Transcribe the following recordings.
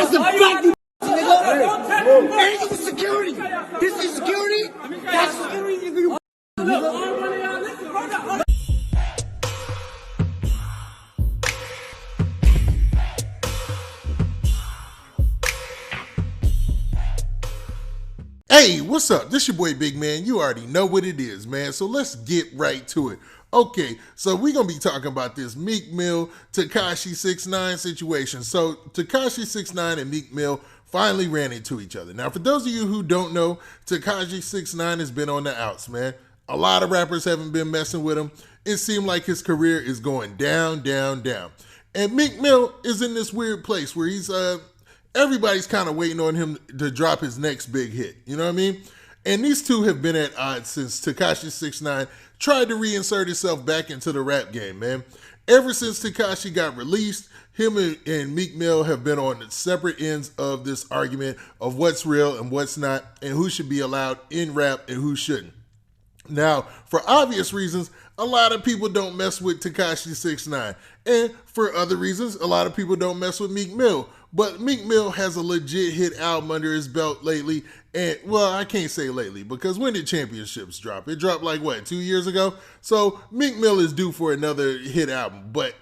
That's a fact, you nigga. Ain't you security? This is security? That's security, nigga. You nigga. Hey, what's up? This your boy Big Man. You already know what it is, man. So let's get right to it. Okay, so we're going to be talking about this Meek Mill, Tekashi 6ix9ine situation. So Tekashi 6ix9ine and Meek Mill finally ran into each other. Now, for those of you who don't know, Tekashi 6ix9ine has been on the outs, man. A lot of rappers haven't been messing with him. It seemed like his career is going down, down, down. And Meek Mill is in this weird place where he's, everybody's kind of waiting on him to drop his next big hit. You know what I mean? And these two have been at odds since Tekashi 6ix9ine tried to reinsert himself back into the rap game, man. Ever since Tekashi got released, him and Meek Mill have been on the separate ends of this argument of what's real and what's not, and who should be allowed in rap and who shouldn't. Now, for obvious reasons, a lot of people don't mess with Tekashi 6ix9ine. And for other reasons, a lot of people don't mess with Meek Mill. But Meek Mill has a legit hit album under his belt lately. And, well, I can't say lately, because when did Championships drop? It dropped like, what, 2 years ago? So Meek Mill is due for another hit album. But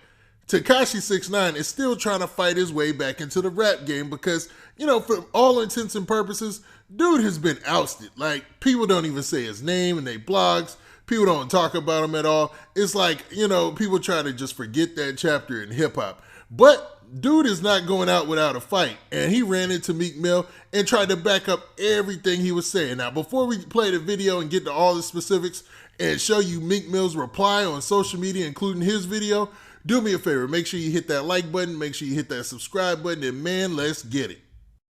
Tekashi 6ix9ine is still trying to fight his way back into the rap game because, you know, for all intents and purposes, dude has been ousted. Like, people don't even say his name in their blogs. People don't talk about him at all. It's like, you know, people try to just forget that chapter in hip-hop. But dude is not going out without a fight. And he ran into Meek Mill and tried to back up everything he was saying. Now, before we play the video and get to all the specifics and show you Meek Mill's reply on social media, including his video, do me a favor. Make sure you hit that like button. Make sure you hit that subscribe button. And man, let's get it.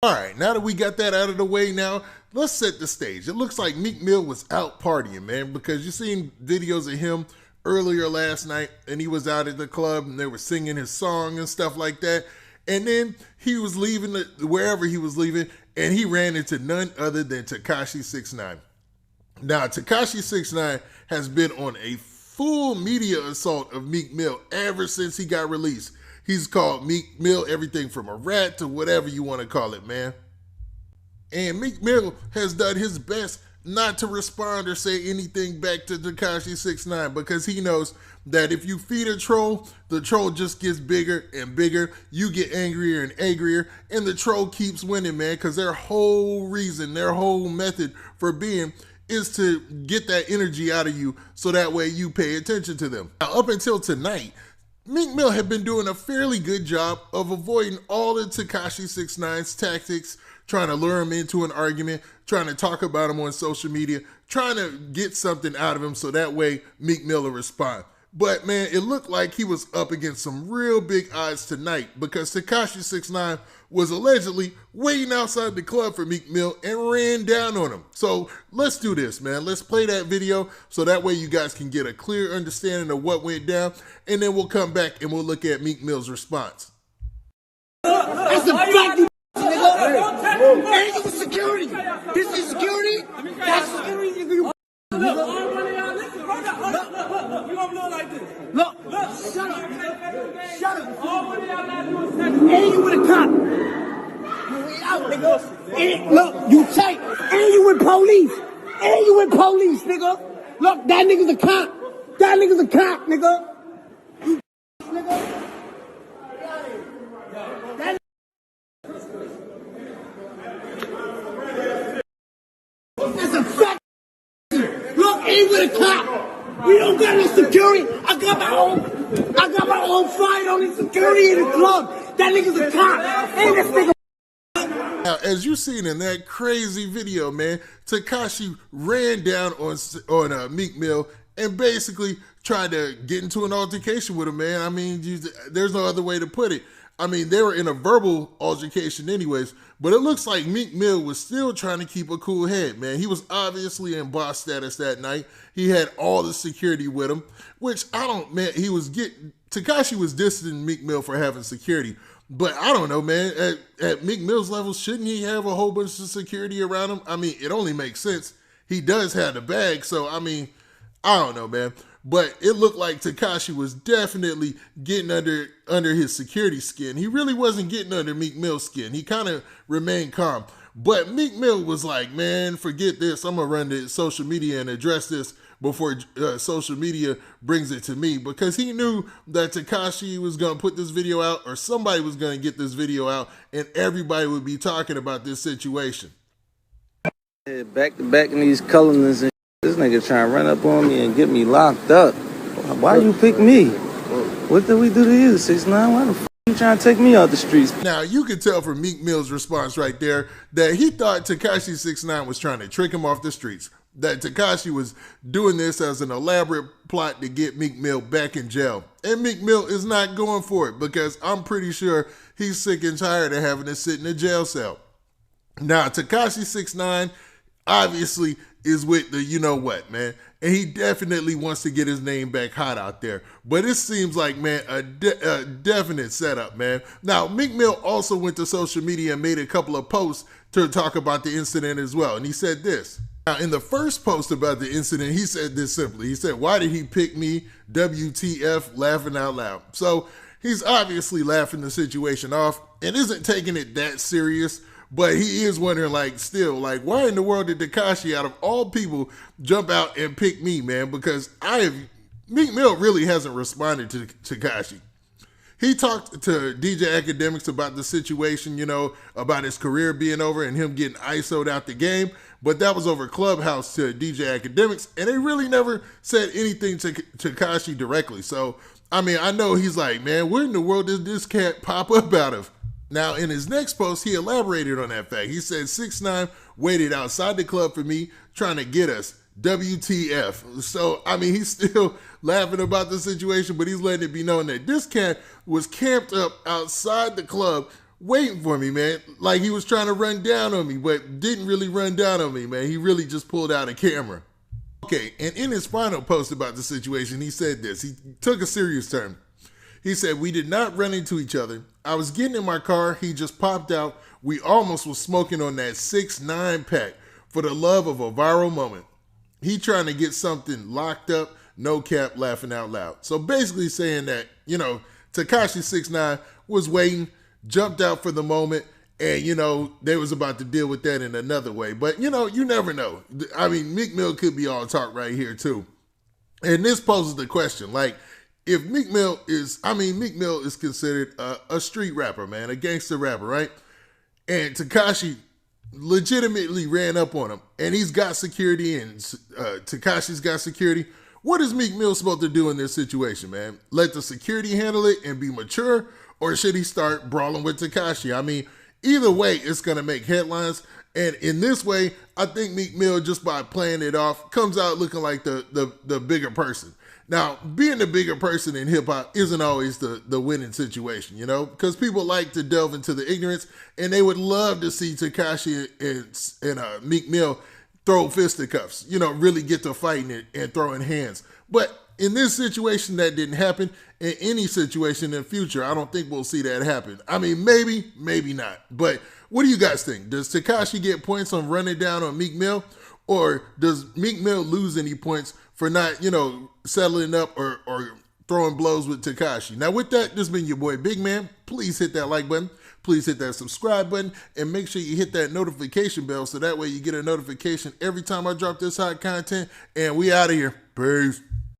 All right, now that we got that out of the way now, let's set the stage. It looks like Meek Mill was out partying, man, because you seen videos of him earlier last night, and he was out at the club, and they were singing his song and stuff like that. And then he was leaving wherever he was leaving, and he ran into none other than Tekashi 6ix9ine. Now, Tekashi 6ix9ine has been on a full media assault of Meek Mill ever since he got released. He's called Meek Mill everything from a rat to whatever you want to call it, man. And Meek Mill has done his best not to respond or say anything back to Tekashi 6ix9ine because he knows that if you feed a troll, the troll just gets bigger and bigger. You get angrier and angrier, and the troll keeps winning, man, because their whole reason, their whole method for being is to get that energy out of you so that way you pay attention to them. Now, up until tonight, Meek Mill had been doing a fairly good job of avoiding all of Tekashi 6ix9ine's tactics, trying to lure him into an argument, trying to talk about him on social media, trying to get something out of him so that way Meek Mill will respond. But man, it looked like he was up against some real big odds tonight because Tekashi 6ix9ine was allegedly waiting outside the club for Meek Mill and ran down on him. So let's do this, man. Let's play that video so that way you guys can get a clear understanding of what went down, and then we'll come back and we'll look at Meek Mill's response. That's a fact, you nigga. Ain't you security? This is security? That's security, nigga. You Look, shut up. Shut up. And you with a cop. You way out, nigga. And look, you tight. And you with police. And you with police, nigga. Look, that nigga's a cop. That nigga's a cop, nigga. You nigga. That's a fact. Look, ain't with a cop. We don't got no security. I got my own fight on the security in the club. That nigga's a cop. Ain't this nigga. Now, as you seen in that crazy video, man, Tekashi ran down on Meek Mill and basically tried to get into an altercation with him, man. I mean, there's no other way to put it. I mean, they were in a verbal altercation anyways, but it looks like Meek Mill was still trying to keep a cool head, man. He was obviously in boss status that night. He had all the security with him, which Tekashi was dissing Meek Mill for having security. But I don't know, man, at Meek Mill's level, shouldn't he have a whole bunch of security around him? I mean, it only makes sense. He does have the bag, so I mean, I don't know, man. but it looked like Tekashi was definitely getting under his security skin. He really wasn't getting under Meek Mill's skin. He kind of remained calm. But Meek Mill was like, man, forget this. I'm going to run to social media and address this before social media brings it to me, because he knew that Tekashi was going to put this video out, or somebody was going to get this video out, and everybody would be talking about this situation. Yeah, back to back in these colonies and this nigga trying to run up on me and get me locked up. Why you pick me? What did we do to you, 6ix9ine? Why the f you trying to take me out the streets? Now, you can tell from Meek Mill's response right there that he thought Tekashi 6ix9ine was trying to trick him off the streets. That Tekashi was doing this as an elaborate plot to get Meek Mill back in jail. And Meek Mill is not going for it, because I'm pretty sure he's sick and tired of having to sit in a jail cell. Now, Tekashi 6ix9ine obviously is with the you know what, man. And he definitely wants to get his name back hot out there. But it seems like, man, a definite setup, man. Now, Meek Mill also went to social media and made a couple of posts to talk about the incident as well. And he said this. Now, in the first post about the incident, he said this simply. He said, why did he pick me? WTF, laughing out loud. So he's obviously laughing the situation off and isn't taking it that serious. But he is wondering, like, still, like, why in the world did Tekashi, out of all people, jump out and pick me, man? Because Meek Mill really hasn't responded to Tekashi. He talked to DJ Academics about the situation, you know, about his career being over and him getting ISO'd out the game. But that was over Clubhouse to DJ Academics, and they really never said anything to Tekashi directly. So, I mean, I know he's like, man, where in the world did this cat pop up out of? Now, in his next post, he elaborated on that fact. He said, 6ix9ine waited outside the club for me, trying to get us. WTF. So, I mean, he's still laughing about the situation, but he's letting it be known that this cat was camped up outside the club waiting for me, man. Like he was trying to run down on me, but didn't really run down on me, man. He really just pulled out a camera. Okay, and in his final post about the situation, he said this. He took a serious turn. He said, we did not run into each other. I was getting in my car. He just popped out. We almost was smoking on that 6ix9ine pack for the love of a viral moment. He trying to get something locked up, no cap, laughing out loud. So basically saying that, you know, Tekashi 6ix9ine was waiting, jumped out for the moment, and, you know, they was about to deal with that in another way. But, you know, you never know. I mean, Meek Mill could be all talk right here, too. And this poses the question, like, if Meek Mill is considered a street rapper, man, a gangster rapper, right? And Tekashi legitimately ran up on him, and he's got security, and Tekashi's got security. What is Meek Mill supposed to do in this situation, man? Let the security handle it and be mature, or should he start brawling with Tekashi? I mean, either way, it's going to make headlines. And in this way, I think Meek Mill, just by playing it off, comes out looking like the bigger person. Now, being the bigger person in hip-hop isn't always the winning situation, you know, because people like to delve into the ignorance, and they would love to see Tekashi and Meek Mill throw fisticuffs, you know, really get to fighting and throwing hands. But in this situation, that didn't happen. In any situation in the future, I don't think we'll see that happen. I mean, maybe, maybe not. But what do you guys think? Does Tekashi get points on running down on Meek Mill? Or does Meek Mill lose any points for not, you know, settling up or throwing blows with Tekashi? Now, with that, this has been your boy Big Man. Please hit that like button. Please hit that subscribe button. And make sure you hit that notification bell so that way you get a notification every time I drop this hot content. And we out of here. Peace.